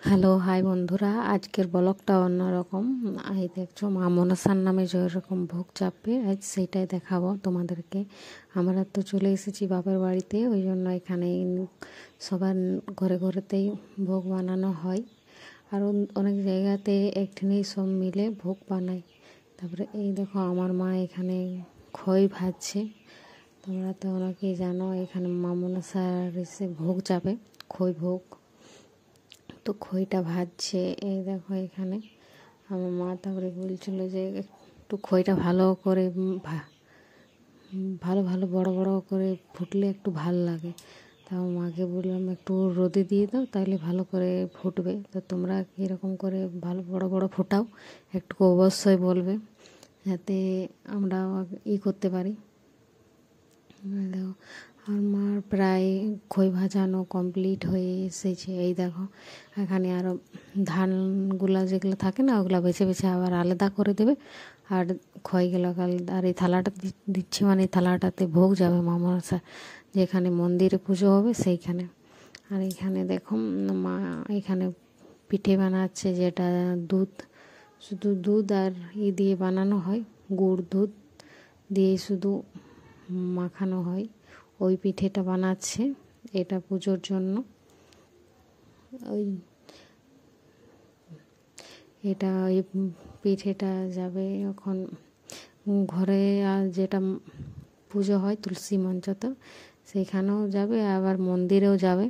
Hello hi বন্ধুরা, আজকের ব্লগটা অন্যরকম। এই দেখছো মা মনসার নামে যেরকম ভোগ চাপবে, আজ সেইটাই দেখাবো তোমাদেরকে। আমরা তো চলে এসেছি বাপের বাড়িতে, ওই জন্য এখানে সবার ঘরে ঘরেতেই ভোগ বানানো হয়। আর অনেক জায়গাতে একদিনেই সব মিলে ভোগ বানায়। তারপরে এই দেখো আমার মা এখানে খই ভাজছে। তোমরা তো অনেকেই জানো এখানে মা মনসার এসে ভোগ চাপে, খই ভোগ। তো খইটা ভাজছে, এই দেখো এখানে আমার মা। তারপরে বলছিল যে একটু খইটা ভালো করে ভালো ভালো বড় বড় করে ফুটলে একটু ভাল লাগে। তা আমার মাকে বললাম একটু রোদে দিয়ে দাও, তাহলে ভালো করে ফুটবে। তো তোমরা কীরকম করে ভালো বড় বড় ফোটাও একটু অবশ্যই বলবে, যাতে আমরা করতে পারি। দেখো আমার প্রায় খই ভাজানো কমপ্লিট হয়ে এসেছে। এই দেখো এখানে আরও ধানগুলা যেগুলো থাকে না, ওগুলো বেছে বেছে আবার আলাদা করে দেবে। আর খইগুলো আলাদা। আর এই থালাটা দিচ্ছে, মানে এই থালাটাতে ভোগ যাবে মা মনসা, যেখানে মন্দিরে পুজো হবে সেইখানে। আর এখানে দেখো মা এখানে পিঠে বানাচ্ছে, যেটা শুধু দুধ আর দিয়ে বানানো হয়, গুড় দুধ দিয়ে শুধু মাখানো হয়। ওই পিঠেটা বানাচ্ছে, এটা পুজোর জন্য। ওই পিঠেটা যাবে এখন ঘরে, আর যেটা পুজো হয় তুলসী মঞ্চতে, সেইখানেও যাবে, আবার মন্দিরেও যাবে।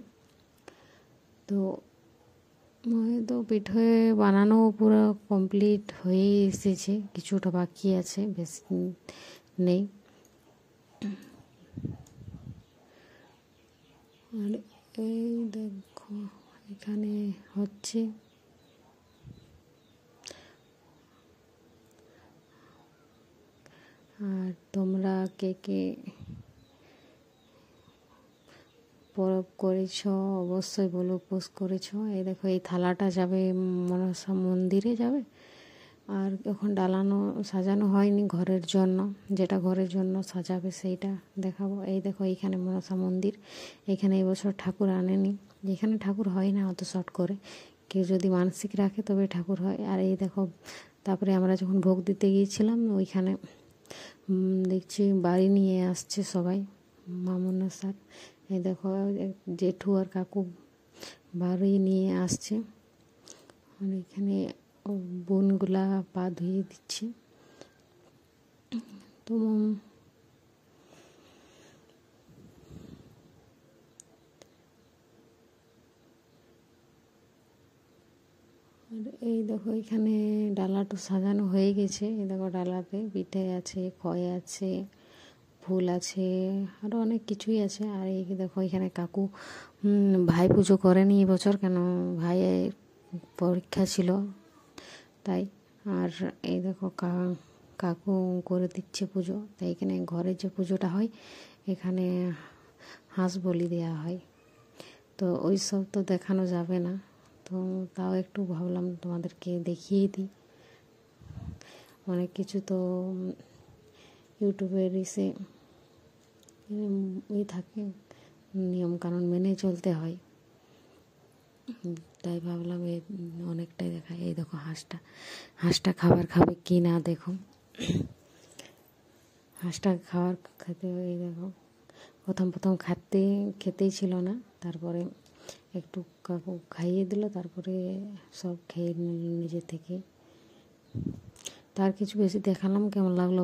তো পিঠে বানানো পুরো কমপ্লিট হয়ে এসেছে, কিছুটা বাকি আছে, বেশি নেই। আর এই দেখো এখানে হচ্ছে। আর তোমরা কে কে পরব করেছ অবশ্যই বলো, উপোস করেছ। এই দেখো এই থালাটা যাবে মনসা মন্দিরে যাবে। আর এখন ডালানো সাজানো হয়নি ঘরের জন্য, যেটা ঘরের জন্য সাজাবে সেইটা দেখাবো। এই দেখো এইখানে মনসা মন্দির, এখানে এবছর ঠাকুর আনেনি। যেখানে ঠাকুর হয় না অত শর্ট করে, কেউ যদি মানসিক রাখে তবে ঠাকুর হয়। আর এই দেখো তারপরে আমরা যখন ভোগ দিতে গিয়েছিলাম, ওইখানে দেখছি বাড়ি নিয়ে আসছে সবাই মা মনসার। এই দেখো জেঠু আর কাকু বাড়ি নিয়ে আসছে। আর এখানে বোনগুলা পা ধুয়ে দিচ্ছে। তো আর এই দেখো এখানে ডালাটা সাজানো হয়ে গেছে। এই দেখো ডালাতে পিঠে আছে, খয় আছে, ফুল আছে, আরও অনেক কিছুই আছে। আর এই দেখো এখানে কাকু ভাই পুজো করেনি এবছর, কেন ভাইয়ের পরীক্ষা ছিল তাই। আর এই দেখো কাকু করে দিচ্ছে পুজো। তাই এখানে ঘরে যে পুজোটা হয়, এখানে হাঁস বলি দেওয়া হয়। তো ওই সব তো দেখানো যাবে না, তো তাও একটু ভাবলাম তোমাদেরকে দেখিয়ে দিই। অনেক কিছু তো ইউটিউবের এসে থাকে, নিয়মকানুন মেনে চলতে হয়, তাই ভাবলাম অনেকটাই দেখায়। এই দেখো হাঁসটা খাবার খাবে কি না, দেখো হাঁসটা খাবার খেতে। এই দেখো প্রথম খেতেই ছিল না, তারপরে একটু কাকু খাইয়ে দিল, তারপরে সব খেয়ে নিল নিজে থেকে। তার কিছু বেশি দেখালাম, কেমন লাগলো